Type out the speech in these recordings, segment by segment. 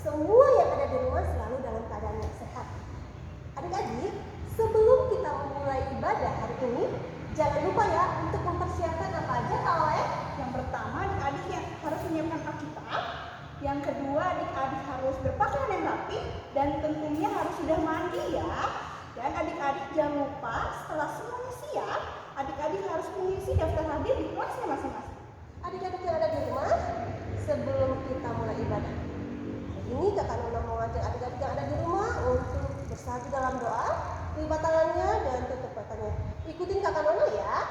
semua yang ada di rumah selalu dalam keadaan yang sehat. Adik-adik, sebelum kita memulai ibadah hari ini, jangan lupa ya untuk mempersiapkan apa aja Kak Oe? Yang pertama, adik-adik yang harus menyiapkan Alkitab. Yang kedua, adik-adik harus berpakaian yang rapi dan tentunya harus sudah mandi ya. Dan adik-adik jangan lupa setelah semuanya siap, adik-adik harus mengisi daftar hadir di kelasnya masing-masing. Adik-adik yang ada di rumah, sebelum kita mulai ibadah hari ini, Kakak Nona mau ngajak adik-adik yang ada di rumah untuk bersatu dalam doa, lipat tangannya dan tutup matanya. Ikutin Kakak Nona ya.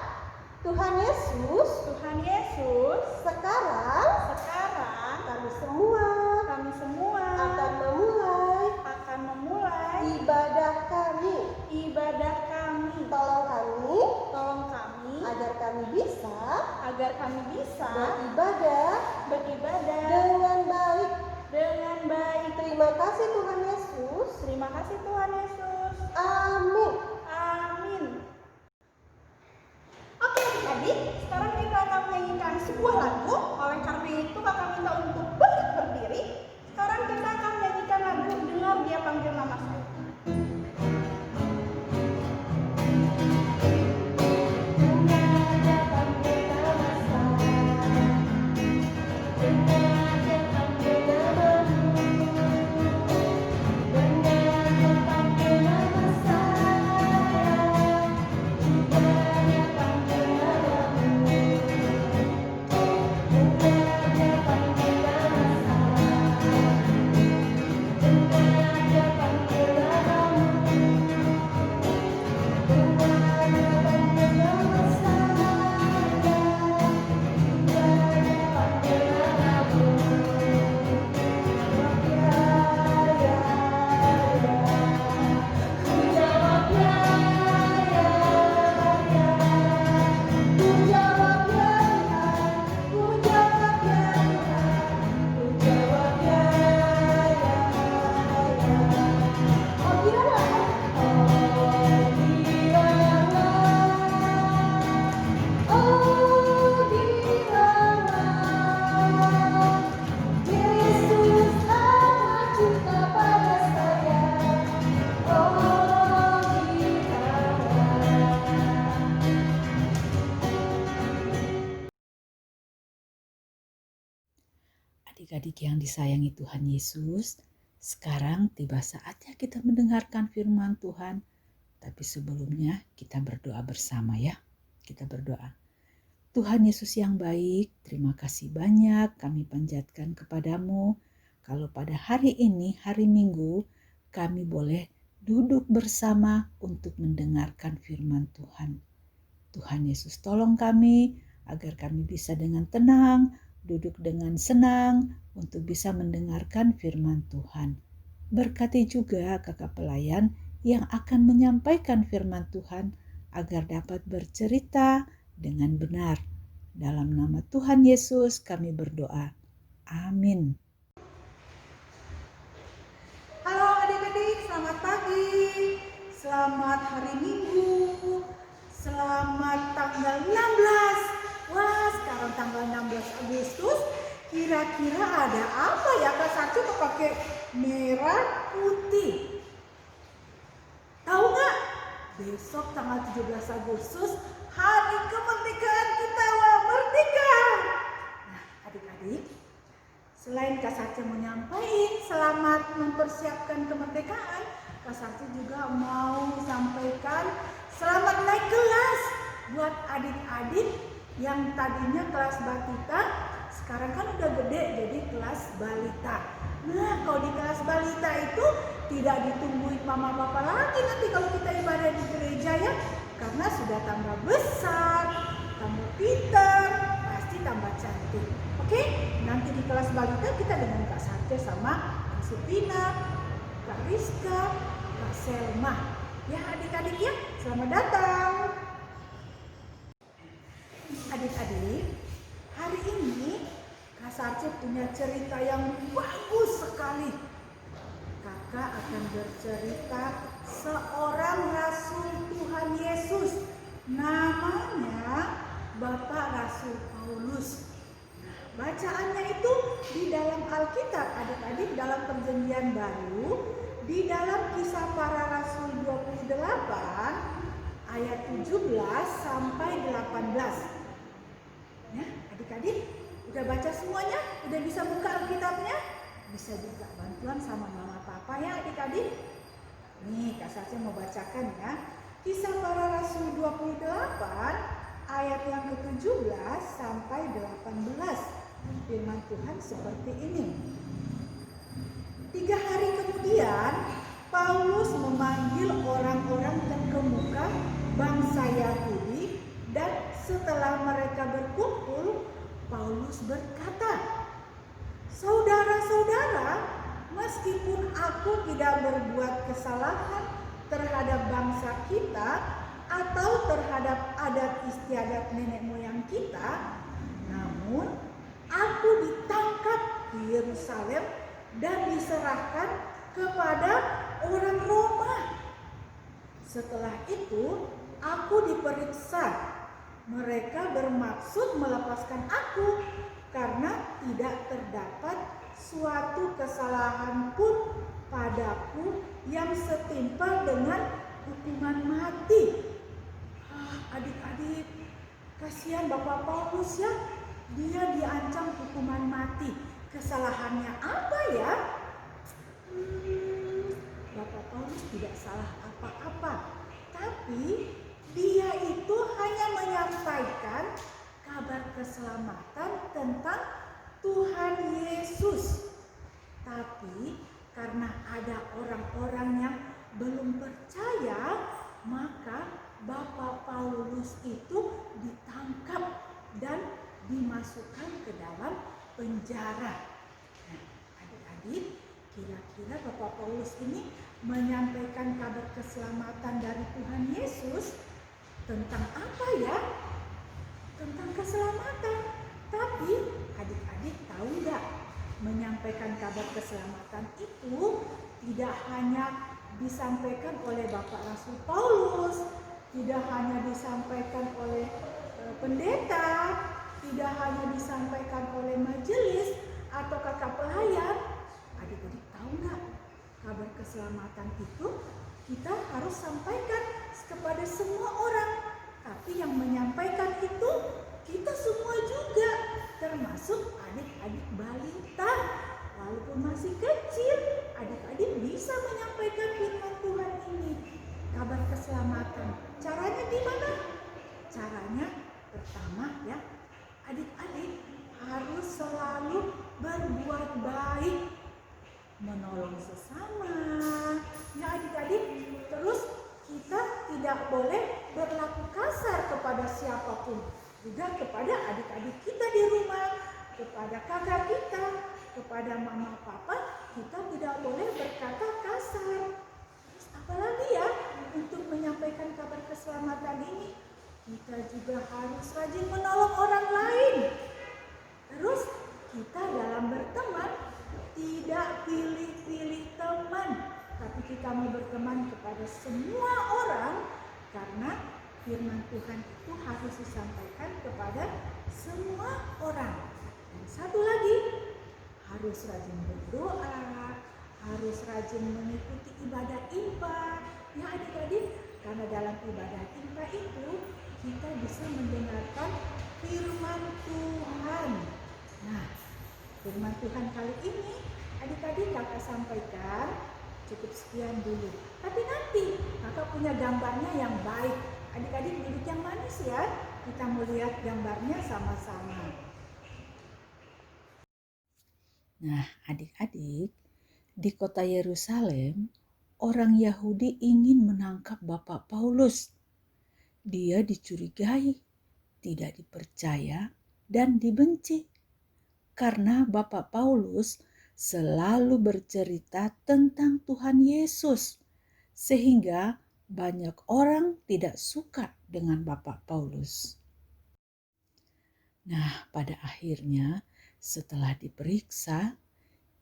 Tuhan Yesus, sekarang kami semua akan memulai ibadah kami. Tolong kami agar kami bisa beribadah dengan baik. Terima kasih Tuhan Yesus. Amin. Oke adik-adik, sekarang kita akan menyanyikan sebuah lagu. Oleh karena itu kakak minta untuk bangkit berdiri. Sekarang kita akan menyanyikan lagu Dengar Dia Panggil Nama Saya. Adik-adik yang disayangi Tuhan Yesus, sekarang tiba saatnya kita mendengarkan firman Tuhan. Tapi sebelumnya kita berdoa bersama ya. Kita berdoa. Tuhan Yesus yang baik, terima kasih banyak kami panjatkan kepadamu. Kalau pada hari ini, hari Minggu, kami boleh duduk bersama untuk mendengarkan firman Tuhan. Tuhan Yesus tolong kami agar kami bisa dengan tenang, duduk dengan senang untuk bisa mendengarkan firman Tuhan. Berkati juga kakak pelayan yang akan menyampaikan firman Tuhan agar dapat bercerita dengan benar. Dalam nama Tuhan Yesus kami berdoa. Amin. Halo adik-adik, selamat pagi. Selamat hari Minggu. Selamat tanggal 16. Wah, sekarang tanggal 16 Agustus. Kira-kira ada apa ya Kak Sacu pakai merah putih? Tahu nggak? Besok tanggal 17 Agustus hari kemerdekaan kita. Wah, merdeka. Nah, adik-adik, selain Kak Sacu menyampaikan selamat mempersiapkan kemerdekaan, Kak Sacu juga mau sampaikan selamat naik kelas buat adik-adik yang tadinya kelas batita, sekarang kan udah gede jadi kelas balita. Nah, kalau di kelas balita itu tidak ditungguin mama papa lagi nanti kalau kita ibadah di gereja ya, karena sudah tambah besar, tambah pintar, pasti tambah cantik. Oke, nanti di kelas balita kita dengan Kak Satya sama Kak Supina, Kak Rizka, Kak Selma. Ya adik-adik ya, selamat datang. Adik-adik, hari ini Kak Sarce punya cerita yang bagus sekali. Kakak akan bercerita seorang Rasul Tuhan Yesus. Namanya Bapak Rasul Paulus. Bacaannya itu di dalam Alkitab, adik-adik, dalam Perjanjian Baru, di dalam Kisah Para Rasul 28 ayat 17 sampai 18. Ya, adik-adik, udah baca semuanya? Udah bisa buka Alkitabnya? Bisa juga bantuan sama mama papa ya adik-adik. Nih, Kak Sacha mau bacakan ya. Kisah Para Rasul 28 ayat yang ke-17 sampai 18. Firman Tuhan seperti ini. 3 hari kemudian, Paulus memanggil orang-orang terkemuka bangsa Yahudi, dan setelah mereka berkumpul, Paulus berkata, "Saudara-saudara, meskipun aku tidak berbuat kesalahan terhadap bangsa kita atau terhadap adat istiadat nenek moyang kita, namun aku ditangkap di Yerusalem dan diserahkan kepada orang Roma. Setelah itu aku diperiksa. Mereka bermaksud melepaskan aku karena tidak terdapat suatu kesalahan pun padaku yang setimpal dengan hukuman mati." Adik-adik, kasihan Bapak Paulus ya. Dia diancam hukuman mati. Kesalahannya apa ya? Bapak Paulus tidak salah apa-apa, tapi dia itu hanya menyampaikan kabar keselamatan tentang Tuhan Yesus. Tapi karena ada orang-orang yang belum percaya, maka Bapak Paulus itu ditangkap dan dimasukkan ke dalam penjara. Nah, adik-adik, kira-kira Bapak Paulus ini menyampaikan kabar keselamatan dari Tuhan Yesus tentang apa ya? Tentang keselamatan. Tapi adik-adik tahu nggak? Menyampaikan kabar keselamatan itu tidak hanya disampaikan oleh Bapak Rasul Paulus, tidak hanya disampaikan oleh pendeta, tidak hanya disampaikan oleh majelis atau kakak pelayan. Adik-adik tahu nggak? Kabar keselamatan itu kita harus sampaikan kepada semua orang. Tapi yang menyampaikan itu kita semua juga, termasuk adik-adik balita. Walaupun masih kecil, adik-adik bisa menyampaikan firman Tuhan ini. Kabar keselamatan. Caranya gimana? Caranya pertama ya, adik-adik harus selalu berbuat baik, menolong sesama. Ya adik-adik, terus kita tidak boleh berlaku kasar kepada siapapun. Juga kepada adik-adik kita di rumah, kepada kakak kita, kepada mama papa, kita tidak boleh berkata kasar. Terus apalagi ya untuk menyampaikan kabar keselamatan ini? Kita juga harus rajin menolong orang lain. Terus kita dalam berteman tidak pilih-pilih teman, tapi kita mau berteman kepada semua orang karena firman Tuhan itu harus disampaikan kepada semua orang. Dan satu lagi, harus rajin berdoa, harus rajin mengikuti ibadah impa. Ya adik-adik, karena dalam ibadah impa itu kita bisa mendengarkan firman Tuhan. Nah, firman Tuhan kali ini adik-adik kakak sampaikan cukup sekian dulu. Tapi nanti kakak punya gambarnya yang baik. Adik-adik duduk yang manis ya. Kita mau lihat gambarnya sama-sama. Nah, adik-adik, di kota Yerusalem, orang Yahudi ingin menangkap Bapak Paulus. Dia dicurigai, tidak dipercaya, dan dibenci. Karena Bapak Paulus selalu bercerita tentang Tuhan Yesus, sehingga banyak orang tidak suka dengan Bapak Paulus. Nah, pada akhirnya setelah diperiksa,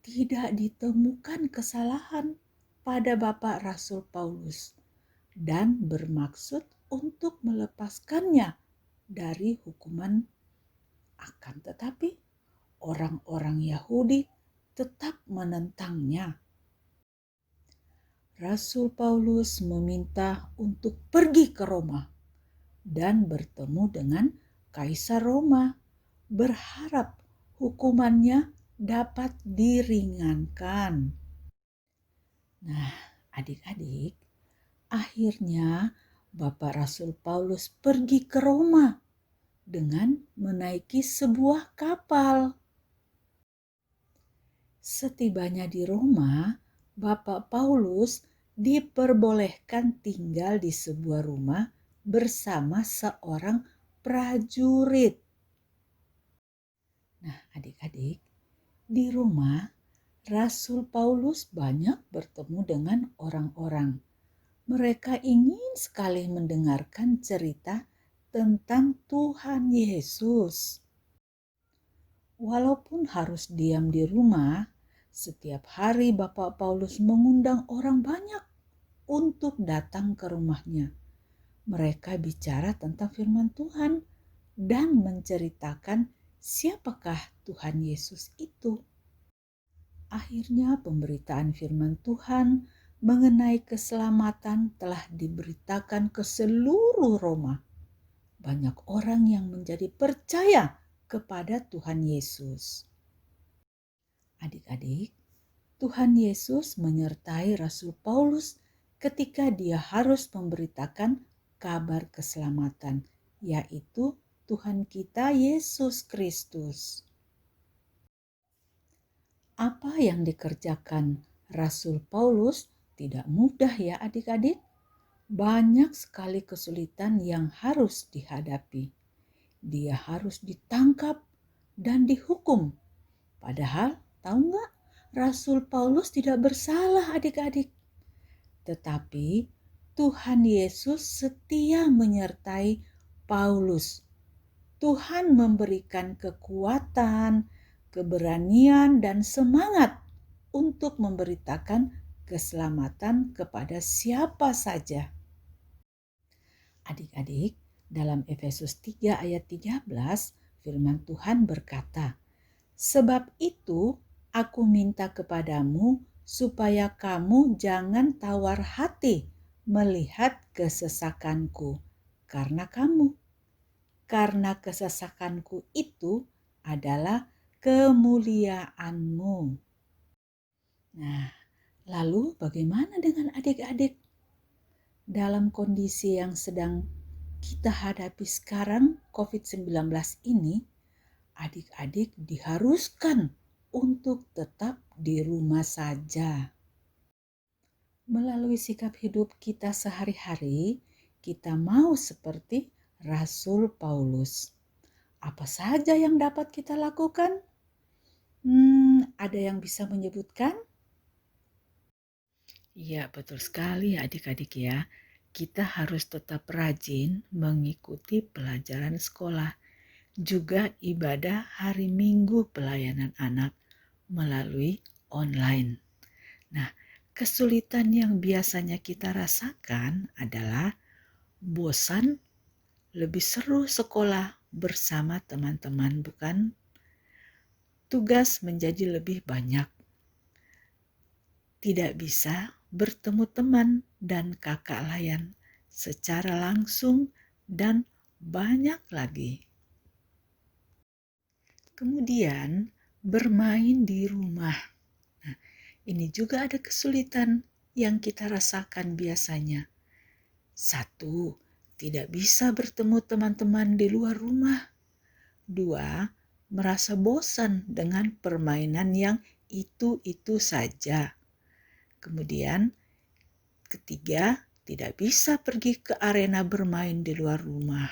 tidak ditemukan kesalahan pada Bapak Rasul Paulus dan bermaksud untuk melepaskannya dari hukuman. Akan tetapi orang-orang Yahudi tetap menentangnya. Rasul Paulus meminta untuk pergi ke Roma dan bertemu dengan Kaisar Roma, berharap hukumannya dapat diringankan. Nah, adik-adik, akhirnya Bapak Rasul Paulus pergi ke Roma dengan menaiki sebuah kapal. Setibanya di Roma, Bapak Paulus diperbolehkan tinggal di sebuah rumah bersama seorang prajurit. Nah, adik-adik, di Roma, Rasul Paulus banyak bertemu dengan orang-orang. Mereka ingin sekali mendengarkan cerita tentang Tuhan Yesus. Walaupun harus diam di rumah, setiap hari Bapak Paulus mengundang orang banyak untuk datang ke rumahnya. Mereka bicara tentang firman Tuhan dan menceritakan siapakah Tuhan Yesus itu. Akhirnya pemberitaan firman Tuhan mengenai keselamatan telah diberitakan ke seluruh Roma. Banyak orang yang menjadi percaya kepada Tuhan Yesus. Adik-adik, Tuhan Yesus menyertai Rasul Paulus ketika dia harus memberitakan kabar keselamatan, yaitu Tuhan kita Yesus Kristus. Apa yang dikerjakan Rasul Paulus tidak mudah ya adik-adik. Banyak sekali kesulitan yang harus dihadapi. Dia harus ditangkap dan dihukum. Padahal, tahu nggak, Rasul Paulus tidak bersalah adik-adik. Tetapi Tuhan Yesus setia menyertai Paulus. Tuhan memberikan kekuatan, keberanian, dan semangat untuk memberitakan keselamatan kepada siapa saja. Adik-adik, dalam Efesus 3 ayat 13, firman Tuhan berkata, "Sebab itu aku minta kepadamu supaya kamu jangan tawar hati melihat kesesakanku karena kesesakanku itu adalah kemuliaanmu." Nah, lalu bagaimana dengan adik-adik? Dalam kondisi yang sedang kita hadapi sekarang, COVID-19 ini, adik-adik diharuskan untuk tetap di rumah saja. Melalui sikap hidup kita sehari-hari, kita mau seperti Rasul Paulus. Apa saja yang dapat kita lakukan? Ada yang bisa menyebutkan? Ya, betul sekali adik-adik ya. Kita harus tetap rajin mengikuti pelajaran sekolah. Juga ibadah hari Minggu pelayanan anak melalui online. Nah, kesulitan yang biasanya kita rasakan adalah bosan, lebih seru sekolah bersama teman-teman, bukan? Tugas menjadi lebih banyak. Tidak bisa bertemu teman dan kakak layan secara langsung dan banyak lagi. Kemudian bermain di rumah. Nah, ini juga ada kesulitan yang kita rasakan biasanya. 1, tidak bisa bertemu teman-teman di luar rumah. 2, merasa bosan dengan permainan yang itu-itu saja. Kemudian 3, tidak bisa pergi ke arena bermain di luar rumah.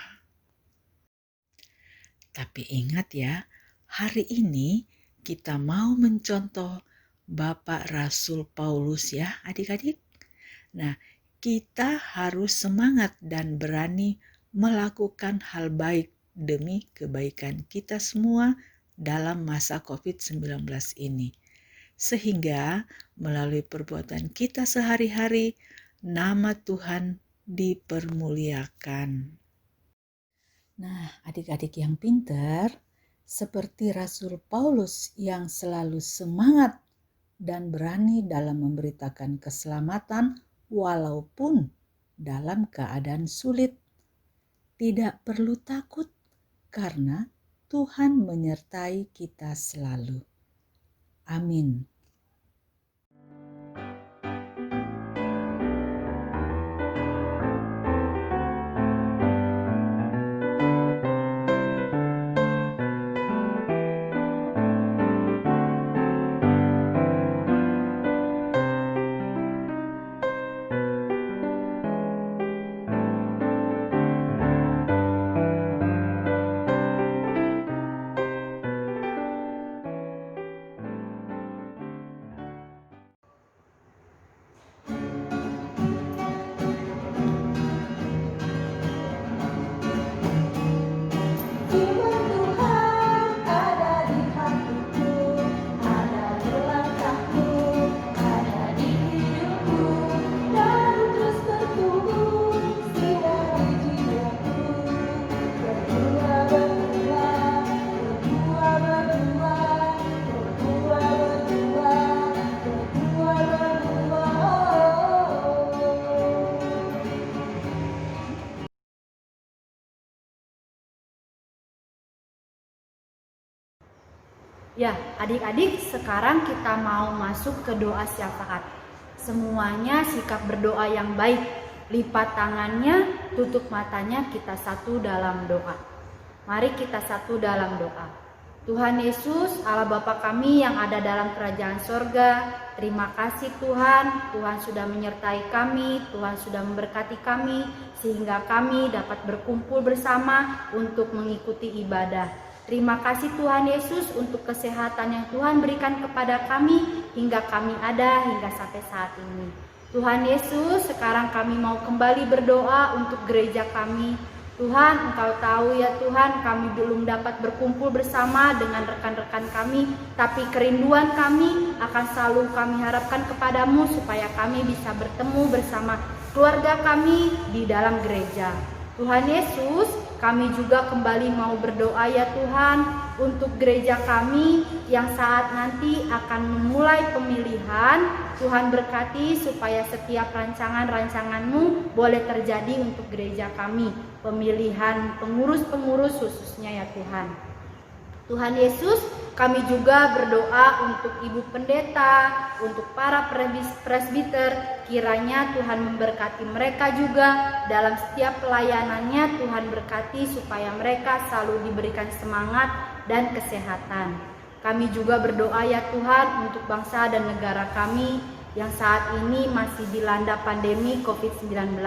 Tapi ingat ya, hari ini kita mau mencontoh Bapak Rasul Paulus ya adik-adik. Nah, kita harus semangat dan berani melakukan hal baik demi kebaikan kita semua dalam masa COVID-19 ini. Sehingga melalui perbuatan kita sehari-hari, nama Tuhan dipermuliakan. Nah, adik-adik yang pintar, seperti Rasul Paulus yang selalu semangat dan berani dalam memberitakan keselamatan walaupun dalam keadaan sulit. Tidak perlu takut karena Tuhan menyertai kita selalu. Amin. Firman Tuhan ada di hatiku, ada di langkahku, ada di hidupku, dan terus bertumbuh sinar di jiwaku. Berbuah, berbuah, berbuah, berbuah, berbuah, berbuah, berbuah, berbuah. Ya, adik-adik, sekarang kita mau masuk ke doa syafaat. Semuanya sikap berdoa yang baik. Lipat tangannya, tutup matanya, kita satu dalam doa. Mari kita satu dalam doa. Tuhan Yesus, Allah Bapa kami yang ada dalam kerajaan sorga, terima kasih Tuhan. Tuhan sudah menyertai kami, Tuhan sudah memberkati kami, sehingga kami dapat berkumpul bersama untuk mengikuti ibadah. Terima kasih Tuhan Yesus untuk kesehatan yang Tuhan berikan kepada kami hingga kami ada hingga sampai saat ini. Tuhan Yesus, sekarang kami mau kembali berdoa untuk gereja kami. Tuhan, Engkau tahu ya Tuhan, kami belum dapat berkumpul bersama dengan rekan-rekan kami, tapi kerinduan kami akan selalu kami harapkan kepadamu supaya kami bisa bertemu bersama keluarga kami di dalam gereja. Tuhan Yesus, kami juga kembali mau berdoa ya Tuhan untuk gereja kami yang saat nanti akan memulai pemilihan. Tuhan berkati supaya setiap rancangan-rancangan-Mu boleh terjadi untuk gereja kami. Pemilihan pengurus-pengurus khususnya ya Tuhan. Tuhan Yesus, kami juga berdoa untuk Ibu Pendeta, untuk para presbiter, kiranya Tuhan memberkati mereka juga dalam setiap pelayanannya. Tuhan berkati supaya mereka selalu diberikan semangat dan kesehatan. Kami juga berdoa ya Tuhan untuk bangsa dan negara kami yang saat ini masih dilanda pandemi COVID-19.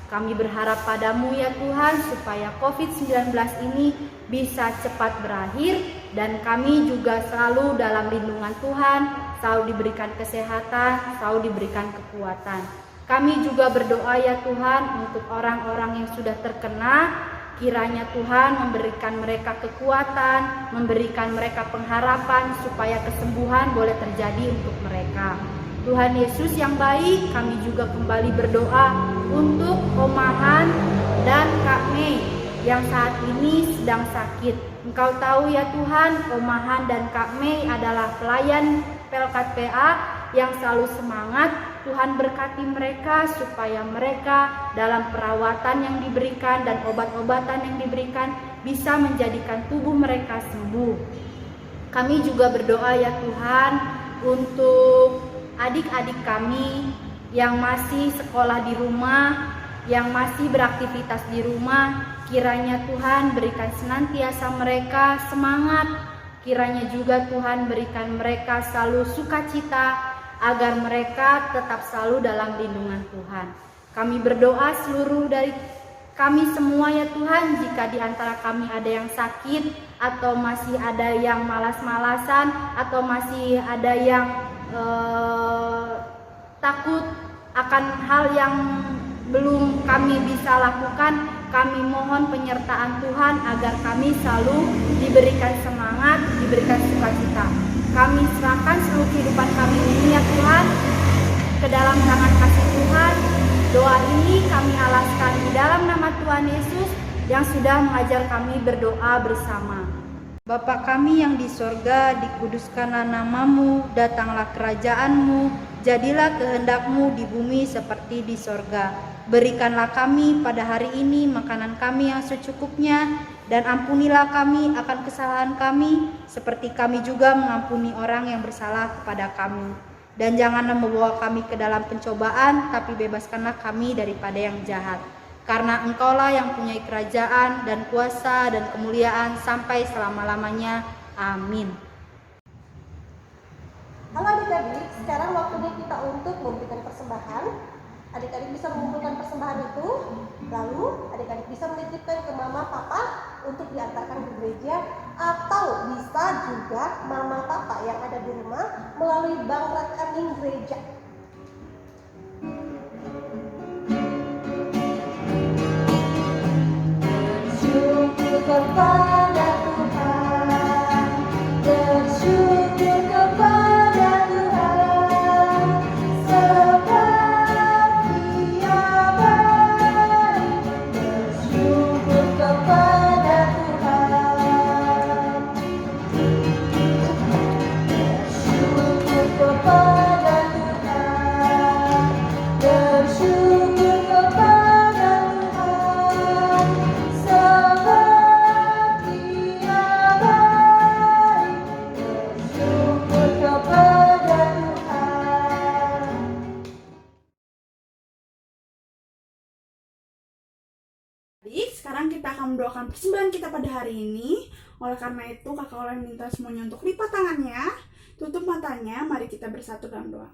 Kami berharap padamu ya Tuhan supaya COVID-19 ini bisa cepat berakhir dan kami juga selalu dalam lindungan Tuhan, selalu diberikan kesehatan, selalu diberikan kekuatan. Kami juga berdoa ya Tuhan untuk orang-orang yang sudah terkena, kiranya Tuhan memberikan mereka kekuatan, memberikan mereka pengharapan supaya kesembuhan boleh terjadi untuk mereka. Tuhan Yesus yang baik, kami juga kembali berdoa untuk Omahan dan Kak Mei yang saat ini sedang sakit. Engkau tahu ya Tuhan, Omahan dan Kak Mei adalah pelayan Pelkat PA yang selalu semangat. Tuhan berkati mereka supaya mereka dalam perawatan yang diberikan dan obat-obatan yang diberikan bisa menjadikan tubuh mereka sembuh. Kami juga berdoa ya Tuhan untuk adik-adik kami yang masih sekolah di rumah, yang masih beraktivitas di rumah, kiranya Tuhan berikan senantiasa mereka semangat, kiranya juga Tuhan berikan mereka selalu sukacita, agar mereka tetap selalu dalam lindungan Tuhan. Kami berdoa seluruh dari kami semua ya Tuhan, jika di antara kami ada yang sakit, atau masih ada yang malas-malasan, atau masih ada yang takut akan hal yang belum kami bisa lakukan, kami mohon penyertaan Tuhan agar kami selalu diberikan semangat, diberikan sukacita. Kami serahkan seluruh kehidupan kami ini ya Tuhan ke dalam tangan kasih Tuhan. Doa ini kami alaskan di dalam nama Tuhan Yesus yang sudah mengajar kami berdoa bersama. Bapa kami yang di sorga, dikuduskanlah namamu, datanglah kerajaanmu, jadilah kehendakmu di bumi seperti di sorga. Berikanlah kami pada hari ini makanan kami yang secukupnya, dan ampunilah kami akan kesalahan kami, seperti kami juga mengampuni orang yang bersalah kepada kami. Dan janganlah membawa kami ke dalam pencobaan, tapi bebaskanlah kami daripada yang jahat. Karena Engkaulah yang punya kerajaan dan kuasa dan kemuliaan sampai selama-lamanya. Amin. Halo adik-adik, sekarang waktunya kita untuk memberikan persembahan. Adik-adik bisa mengumpulkan persembahan itu, lalu adik-adik bisa menitipkan ke mama papa untuk diantarkan ke gereja, atau bisa juga mama papa yang ada di rumah melalui bank rekening gereja. Bersyukur kepada Tuhan, bersyukur kepada Tuhan, sebab Dia baik. Bersyukur kepada Tuhan, bersyukur kepada Tuhan, bersyukur kepada Tuhan, sebab Dia baik. Bersyukur kepada Tuhan. Adik, sekarang kita akan mendoakan persembahan kita pada hari ini. Oleh karena itu, kakak Olen minta semuanya untuk lipat tangannya, tutup matanya, mari kita bersatu dalam doa.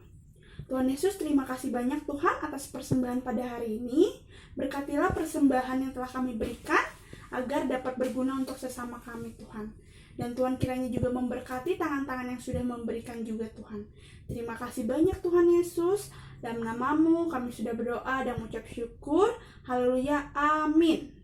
Tuhan Yesus, terima kasih banyak Tuhan atas persembahan pada hari ini. Berkatilah persembahan yang telah kami berikan, agar dapat berguna untuk sesama kami Tuhan. Dan Tuhan kiranya juga memberkati tangan-tangan yang sudah memberikan juga Tuhan. Terima kasih banyak Tuhan Yesus. Dalam namamu kami sudah berdoa dan mengucap syukur. Haleluya, amin.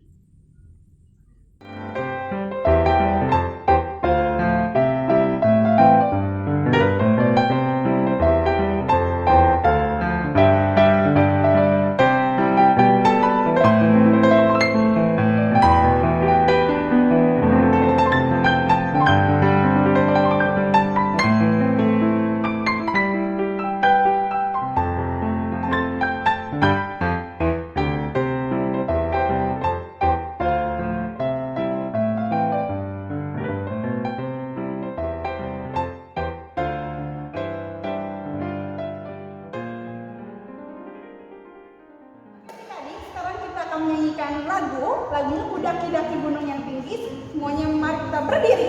Adik-adik, sekarang kita akan menyanyikan lagunya Kudaki-daki Gunung yang Tinggi. Semuanya mari kita berdiri.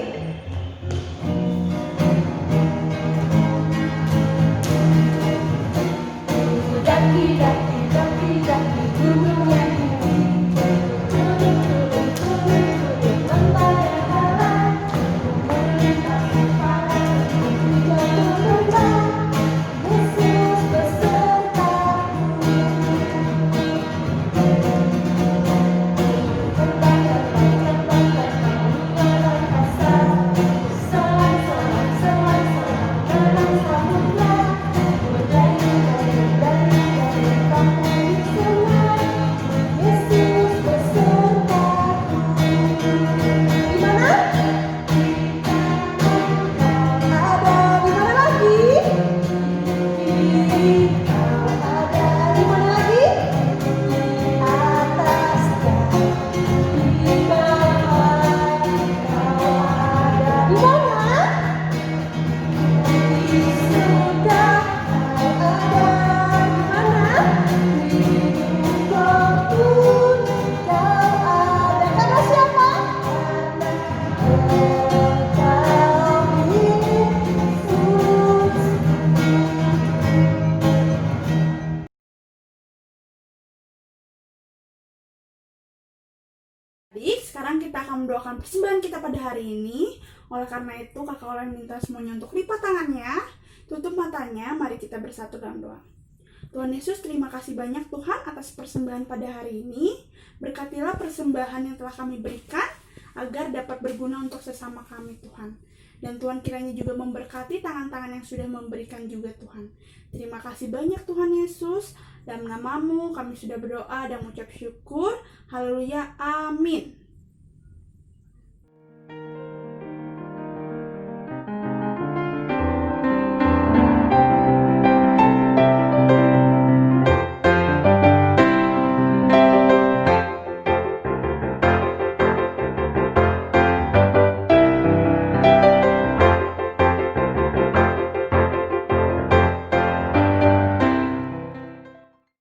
Daki-daki, daki-daki gunung yang tinggi, turun-turun, turun-turun, lembah yang dalam, melintasi padang, jatuh lembah, Yesus besertaku. Terbang, terbang, terbang, terbang, luar angkasa, selang-selang, selang-selang, dalam samudra, berdayung-dayung, dayung-dayung, kamu di sungai, Yesus besertaku. Di mana? Ada di mana lagi? Kau ada di mana lagi? Atas dan di bawah. Kau ada di mana? Di surga. Kau ada di mana? Di dunia pun kau ada. Karena siapa? Karena Engkau Yesus. Adik, sekarang kita akan mendoakan persembahan kita pada hari ini. Oleh karena itu, kakak Olen minta semuanya untuk lipat tangannya, tutup matanya, mari kita bersatu dalam doa. Tuhan Yesus, terima kasih banyak Tuhan atas persembahan pada hari ini. Berkatilah persembahan yang telah kami berikan, agar dapat berguna untuk sesama kami Tuhan. Dan Tuhan kiranya juga memberkati tangan-tangan yang sudah memberikan juga Tuhan. Terima kasih banyak Tuhan Yesus. Dalam namamu kami sudah berdoa dan mengucap syukur. Haleluya, amin.